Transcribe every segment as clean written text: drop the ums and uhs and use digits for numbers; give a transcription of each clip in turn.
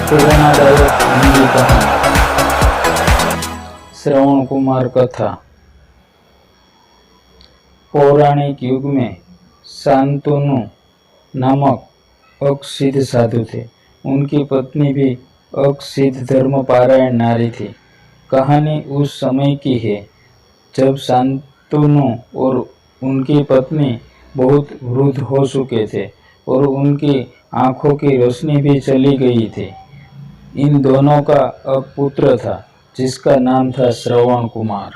प्रेरणादायक हिंदी कहानी श्रवण कुमार कथा। पौराणिक युग में शांतनु नामक अकसिद्ध साधु थे। उनकी पत्नी भी अकसिद्ध धर्म पारायण नारी थी। कहानी उस समय की है जब शांतनु और उनकी पत्नी बहुत वृद्ध हो चुके थे और उनकी आंखों की रोशनी भी चली गई थी। इन दोनों का एक पुत्र था जिसका नाम था श्रवण कुमार।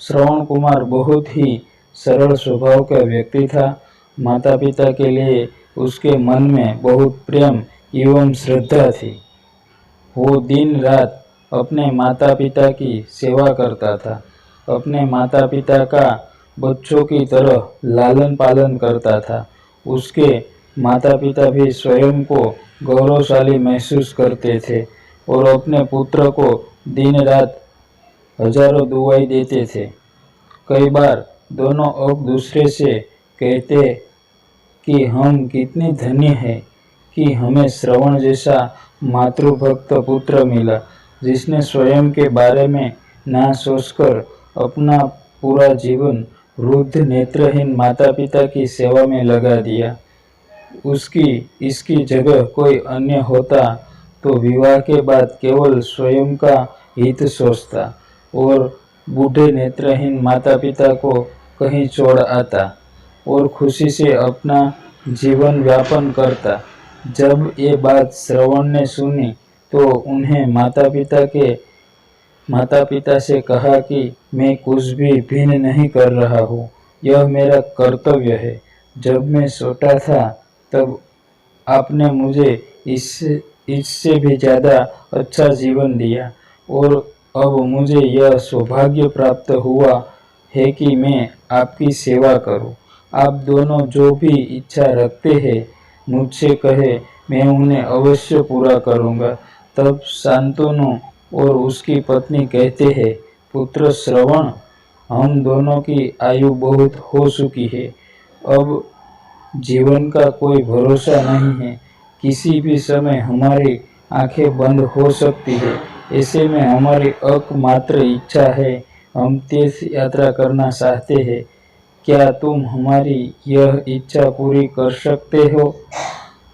श्रवण कुमार बहुत ही सरल स्वभाव का व्यक्ति था। माता पिता के लिए उसके मन में बहुत प्रेम एवं श्रद्धा थी। वो दिन रात अपने माता पिता की सेवा करता था। अपने माता पिता का बच्चों की तरह लालन पालन करता था। उसके माता पिता भी स्वयं को गौरवशाली महसूस करते थे और अपने पुत्र को दिन रात हजारों दुआएं देते थे। कई बार दोनों एक दूसरे से कहते कि हम कितने धन्य हैं कि हमें श्रवण जैसा मातृभक्त पुत्र मिला, जिसने स्वयं के बारे में ना सोचकर अपना पूरा जीवन वृद्ध नेत्रहीन माता पिता की सेवा में लगा दिया। इसकी जगह कोई अन्य होता तो विवाह के बाद केवल स्वयं का हित सोचता और बूढ़े नेत्रहीन माता पिता को कहीं छोड़ आता और खुशी से अपना जीवन व्यापन करता। जब ये बात श्रवण ने सुनी तो उन्हें माता पिता से कहा कि मैं कुछ भी भिन्न नहीं कर रहा हूँ, यह मेरा कर्तव्य है। जब मैं छोटा था तब आपने मुझे इससे भी ज़्यादा अच्छा जीवन दिया और अब मुझे यह सौभाग्य प्राप्त हुआ है कि मैं आपकी सेवा करूं। आप दोनों जो भी इच्छा रखते हैं मुझसे कहे, मैं उन्हें अवश्य पूरा करूंगा। तब शांतनु और उसकी पत्नी कहते हैं, पुत्र श्रवण, हम दोनों की आयु बहुत हो चुकी है। अब जीवन का कोई भरोसा नहीं है। किसी भी समय हमारी आंखें बंद हो सकती है। ऐसे में हमारी एकमात्र इच्छा है, हम तीर्थ यात्रा करना चाहते हैं। क्या तुम हमारी यह इच्छा पूरी कर सकते हो?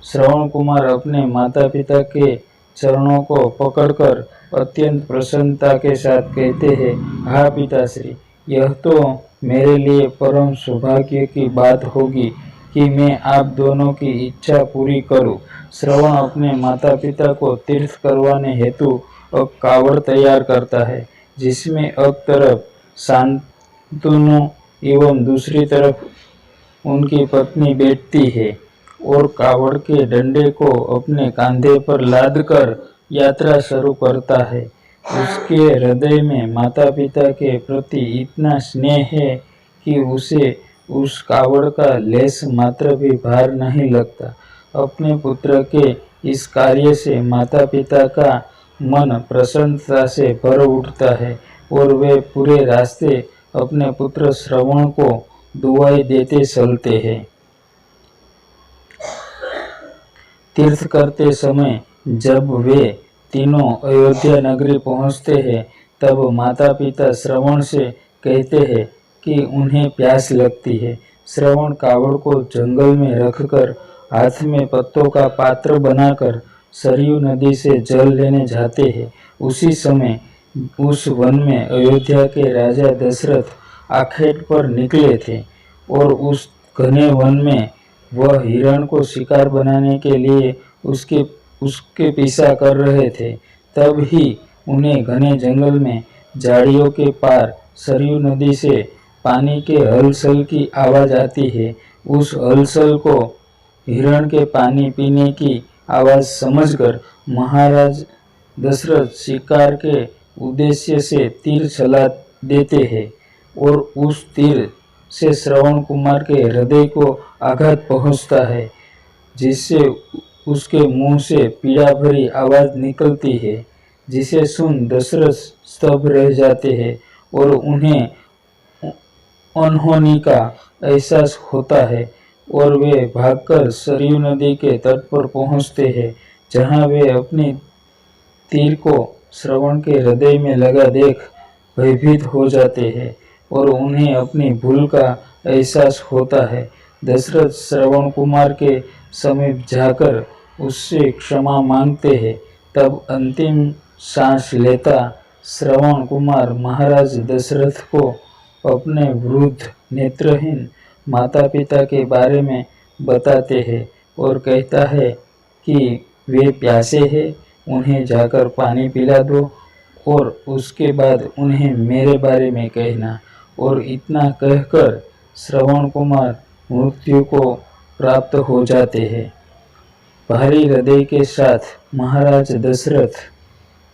श्रवण कुमार अपने माता पिता के चरणों को पकड़कर अत्यंत प्रसन्नता के साथ कहते हैं, हाँ पिताश्री, यह तो मेरे लिए परम सौभाग्य की बात होगी कि मैं आप दोनों की इच्छा पूरी करूं। श्रवण अपने माता पिता को तीर्थ करवाने हेतु एक कावड़ तैयार करता है, जिसमें एक तरफ शांतनु एवं दूसरी तरफ उनकी पत्नी बैठती है और कावड़ के डंडे को अपने कंधे पर लादकर यात्रा शुरू करता है। उसके हृदय में माता पिता के प्रति इतना स्नेह है कि उसे उस कावड़ का लेस मात्र भी भार नहीं लगता। अपने पुत्र के इस कार्य से माता पिता का मन प्रसन्नता से भर उठता है और वे पूरे रास्ते अपने पुत्र श्रवण को दुआएं देते चलते हैं। तीर्थ करते समय जब वे तीनों अयोध्या नगरी पहुंचते हैं तब माता पिता श्रवण से कहते हैं कि उन्हें प्यास लगती है। श्रवण कावड़ को जंगल में रखकर हाथ में पत्तों का पात्र बनाकर सरयू नदी से जल लेने जाते हैं। उसी समय उस वन में अयोध्या के राजा दशरथ आखेट पर निकले थे और उस घने वन में वह हिरण को शिकार बनाने के लिए उसके पीछा कर रहे थे। तब ही उन्हें घने जंगल में झाड़ियों के पार सरयू नदी से पानी के हलचल की आवाज आती है। उस हलचल को हिरण के पानी पीने की आवाज समझकर महाराज दशरथ शिकार के उद्देश्य से तीर चला देते हैं और उस तीर से श्रवण कुमार के हृदय को आघात पहुंचता है, जिससे उसके मुंह से पीड़ा भरी आवाज निकलती है, जिसे सुन दशरथ स्तब्ध रह जाते हैं और उन्हें अनहोनी का एहसास होता है और वे भागकर सरयू नदी के तट पर पहुंचते हैं, जहां वे अपनी तीर को श्रवण के हृदय में लगा देख भयभीत हो जाते हैं और उन्हें अपनी भूल का एहसास होता है। दशरथ श्रवण कुमार के समीप जाकर उससे क्षमा मांगते हैं। तब अंतिम सांस लेता श्रवण कुमार महाराज दशरथ को अपने वृद्ध नेत्रहीन माता पिता के बारे में बताते हैं और कहता है कि वे प्यासे हैं, उन्हें जाकर पानी पिला दो और उसके बाद उन्हें मेरे बारे में कहना। और इतना कहकर श्रवण कुमार मृत्यु को प्राप्त हो जाते हैं। भारी हृदय के साथ महाराज दशरथ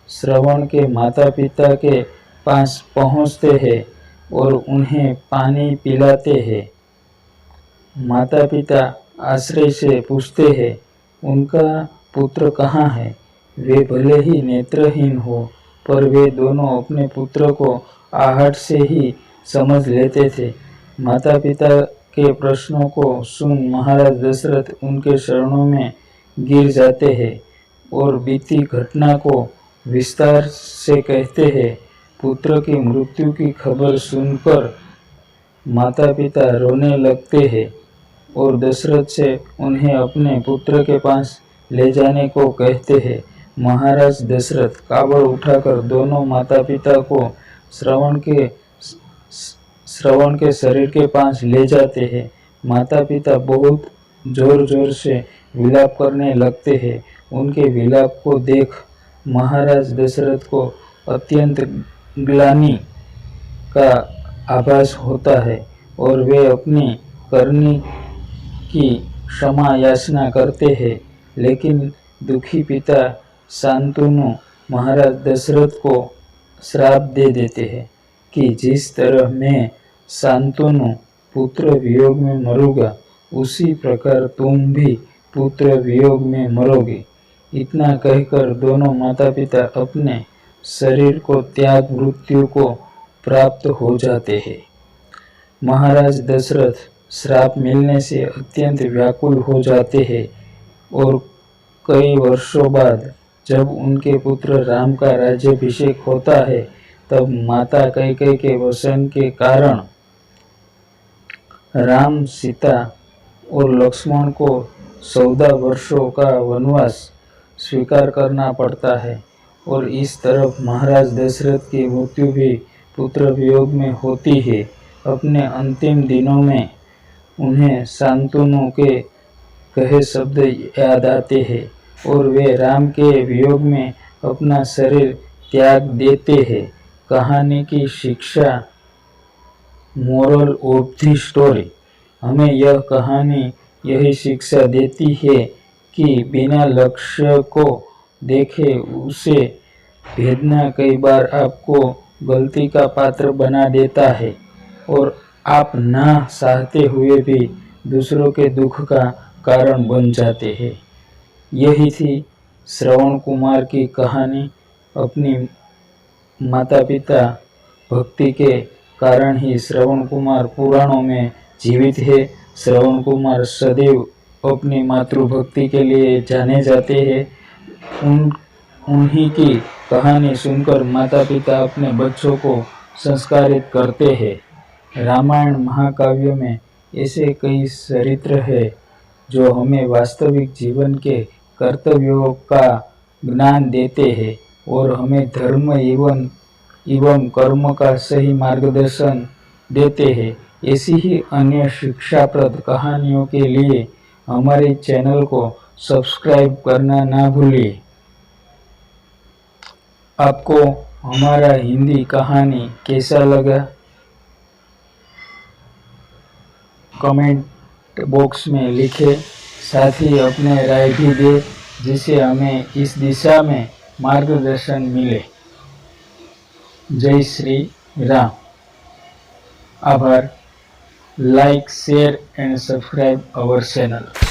श्रवण के माता पिता के पास पहुंचते हैं और उन्हें पानी पिलाते हैं। माता पिता आश्चर्य से पूछते हैं, उनका पुत्र कहाँ है? वे भले ही नेत्रहीन हो, पर वे दोनों अपने पुत्र को आहट से ही समझ लेते थे। माता पिता के प्रश्नों को सुन महाराज दशरथ उनके शरणों में गिर जाते हैं और बीती घटना को विस्तार से कहते हैं। पुत्र की मृत्यु की खबर सुनकर माता पिता रोने लगते हैं और दशरथ से उन्हें अपने पुत्र के पास ले जाने को कहते हैं। महाराज दशरथ काबड़ उठाकर दोनों माता पिता को श्रवण के शरीर के पास ले जाते हैं। माता पिता बहुत जोर जोर से विलाप करने लगते हैं। उनके विलाप को देख महाराज दशरथ को अत्यंत ग्लानि का आभास होता है और वे अपनी करनी की क्षमा याचना करते हैं। लेकिन दुखी पिता शांतनु महाराज दशरथ को श्राप दे देते हैं कि जिस तरह मैं शांतनु पुत्र वियोग में मरूंगा, उसी प्रकार तुम भी पुत्र वियोग में मरोगे। इतना कहकर दोनों माता पिता अपने शरीर को त्याग मृत्यु को प्राप्त हो जाते हैं। महाराज दशरथ श्राप मिलने से अत्यंत व्याकुल हो जाते हैं और कई वर्षों बाद जब उनके पुत्र राम का राज्याभिषेक होता है, तब माता कैकेयी के वचन के कारण राम, सीता और लक्ष्मण को 14 वर्षों का वनवास स्वीकार करना पड़ता है। और इस तरफ महाराज दशरथ की मृत्यु भी पुत्र वियोग में होती है। अपने अंतिम दिनों में उन्हें शांतनु के कहे शब्द याद आते हैं और वे राम के वियोग में अपना शरीर त्याग देते हैं। कहानी की शिक्षा, मोरल ऑफ द स्टोरी, हमें यह कहानी यही शिक्षा देती है कि बिना लक्ष्य को देखे उसे भेदना कई बार आपको गलती का पात्र बना देता है और आप ना चाहते हुए भी दूसरों के दुख का कारण बन जाते हैं। यही थी श्रवण कुमार की कहानी। अपनी माता पिता भक्ति के कारण ही श्रवण कुमार पुराणों में जीवित है। श्रवण कुमार सदैव अपनी मातृभक्ति के लिए जाने जाते हैं। उन्हीं की कहानी सुनकर माता पिता अपने बच्चों को संस्कारित करते हैं। रामायण महाकाव्य में ऐसे कई चरित्र हैं जो हमें वास्तविक जीवन के कर्तव्यों का ज्ञान देते हैं और हमें धर्म एवं कर्म का सही मार्गदर्शन देते हैं। ऐसी ही अन्य शिक्षाप्रद कहानियों के लिए हमारे चैनल को सब्सक्राइब करना ना भूलिए। आपको हमारा हिंदी कहानी कैसा लगा, कमेंट बॉक्स में लिखें। साथ ही अपने राय भी दें, जिससे हमें इस दिशा में मार्गदर्शन मिले। जय श्री राम। आभार। Like, share and subscribe our channel.